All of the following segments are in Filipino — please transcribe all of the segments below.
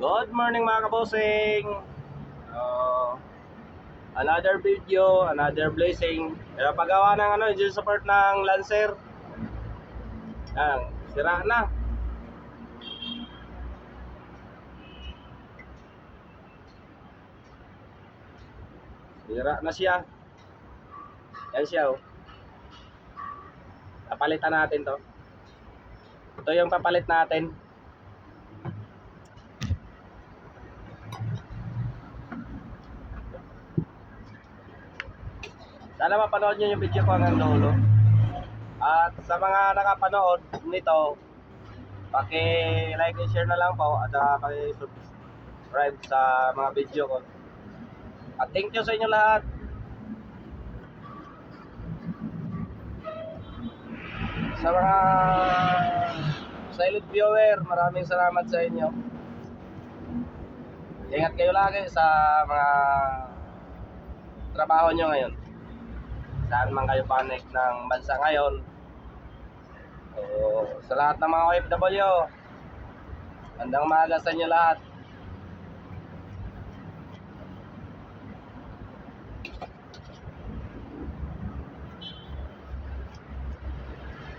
Good morning mga kabosing. uh, Another video, another blessing. Paggawa ng engine support ng Lancer. Yan, sira na. Sira na siya. Yan siya oh. Papalitan natin to. Ito yung papalit natin. Sana mapanood nyo yung video ko hanggang dulo. At sa mga nakapanood nito, paki-like and share na lang po at paki-subscribe sa mga video ko. At thank you sa inyo lahat. Sa mga silent viewer, maraming salamat sa inyo. Ingat kayo lagi sa mga trabaho nyo ngayon. Saan man kayo panik ng bansa ngayon. Sa lahat ng mga OFW, handang umaga sa inyo lahat.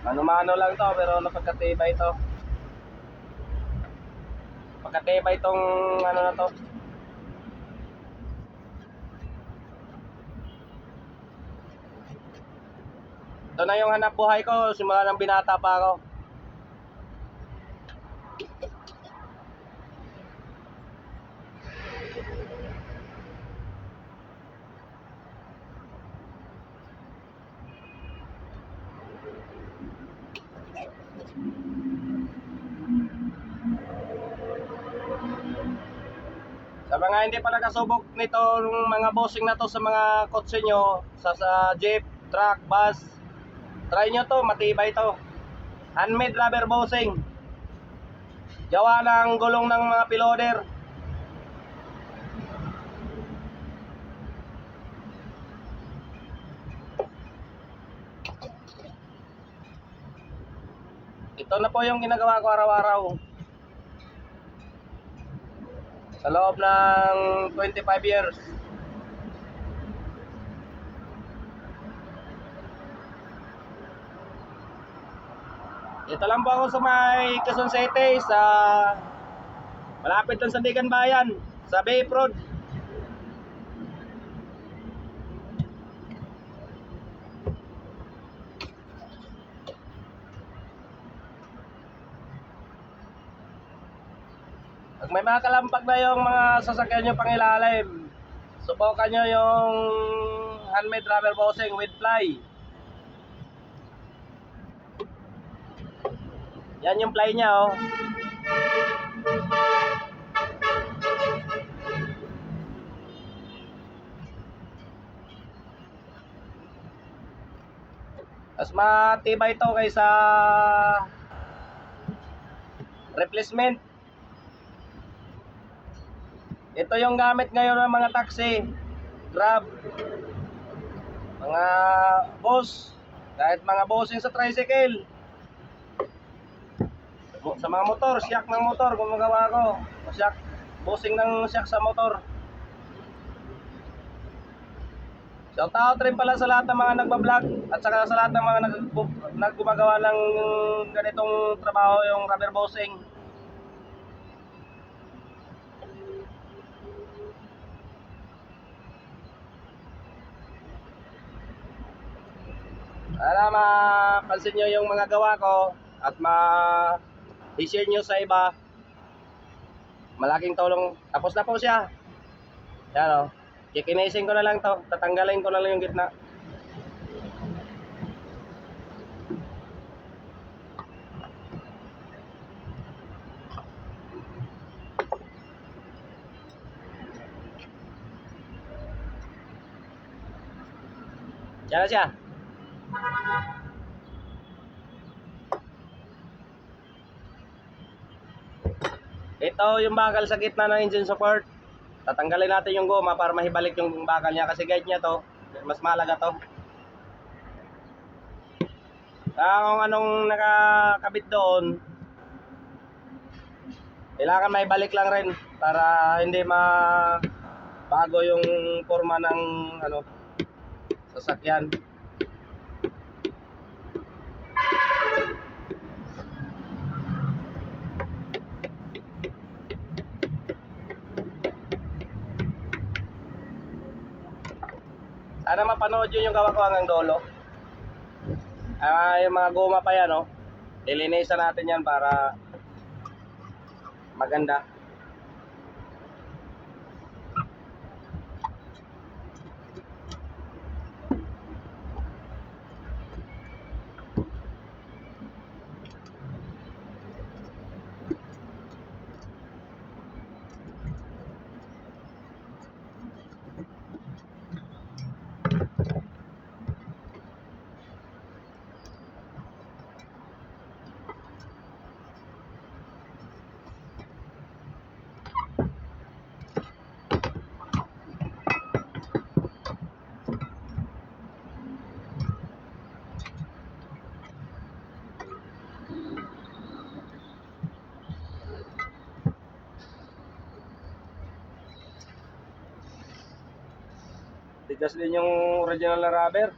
Mano-mano lang to pero napagkatibay ito. Pagkatibay itong ano na to. Ito na yung hanap buhay ko simula ng binata pa ako. Sa mga hindi pa nakasubok nito mga bossing na to sa mga kotse nyo, sa jeep, truck, bus, try nyo to, matibay to. Handmade rubber bossing. Gawa ng gulong ng mga piloder. Ito na po yung ginagawa ko araw-araw. Sa loob ng 25 years. Ito lang po ako sa may Quezon City, sa malapit lang sa Digan Bayan, sa Bay Road. Pag may mga kalampag na yung mga sasakyan nyo pangilalim, subukan nyo yung handmade rubber bossing with ply. Yan yung ply nya oh. Mas matibay ito kaysa replacement. Ito yung gamit ngayon ng mga taxi, Grab, mga bus, kahit mga bossing sa tricycle. Sa mga motor, shock ng motor, gumagawa ko. Shock, bossing ng shock sa motor. Shout out rin pala sa lahat ng mga nagbablog at saka sa lahat ng mga naggumagawa ng ganitong trabaho, yung rubber bossing. Para mapansin nyo yung mga gawa ko at i-share nyo sa iba. Malaking tulong. Tapos na po siya. Yan o. Kikinisin ko na lang to. Tatanggalin ko na lang yung gitna. Yan na siya. Ito yung bakal sa gitna ng engine support. Tatanggalin natin yung goma para mahibalik yung bakal niya kasi guide niya to. Mas malaga to. Kung anong nakakabit doon, Kailangan may balik lang rin para hindi bago yung forma ng ano sasakyan. Sana mapanood yun yung gawa ko hanggang dulo. Yung mga goma pa yan, oh. Lilinisan natin yan para maganda. Tigas din yung original na rubber.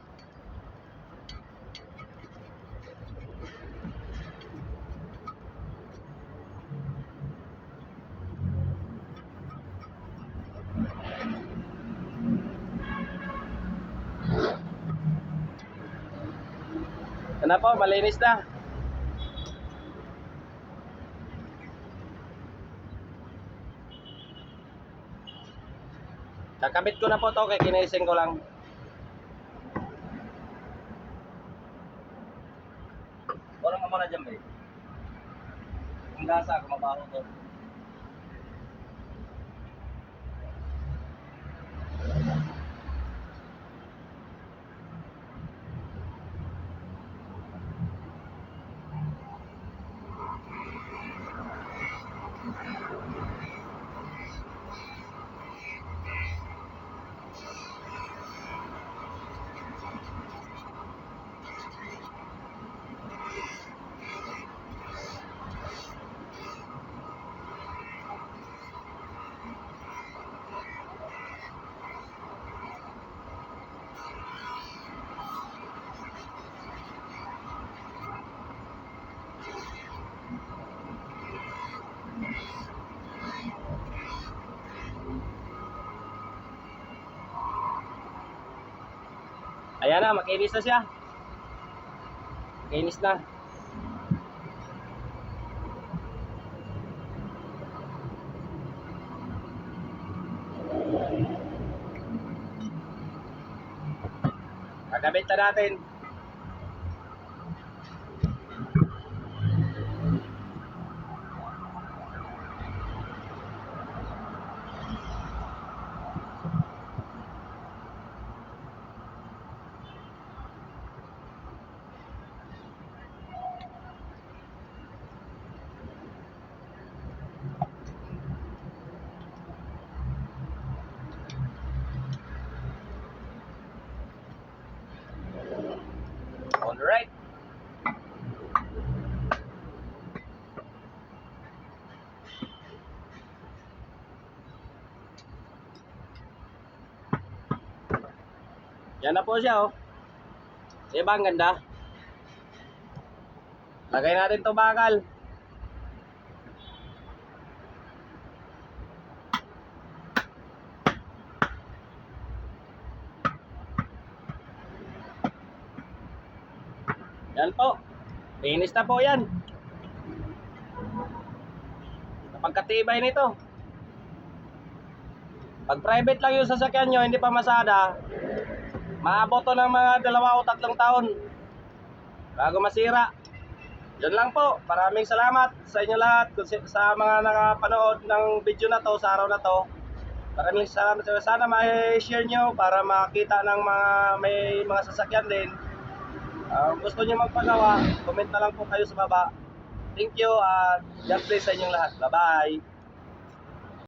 Yan na po, malinis na. Kakabit ko na po to, kaya kinising ko lang. Walang ka muna dyan, babe. Ang gasa, kumabaho to. Ayan na, makinis na siya. Makinis na. Kakabit na natin. Alright. Yan na po siya, oh. Diba ang ganda? Lagay natin to bakal. Yan po. Finish na po yan. Napagkatibay nito. Pag private lang yung sasakyan nyo, hindi pa masada, maabot to ng mga 2 o 3 taon bago masira. Yun lang po. Maraming salamat sa inyo lahat, sa mga nakapanood ng video na to sa araw na to. Maraming salamat. Sana ma-share nyo para makita ng may mga sasakyan din. Gusto nyo magpagawa, comment na lang po kayo sa baba. Thank you at God bless sa inyong lahat. Bye bye.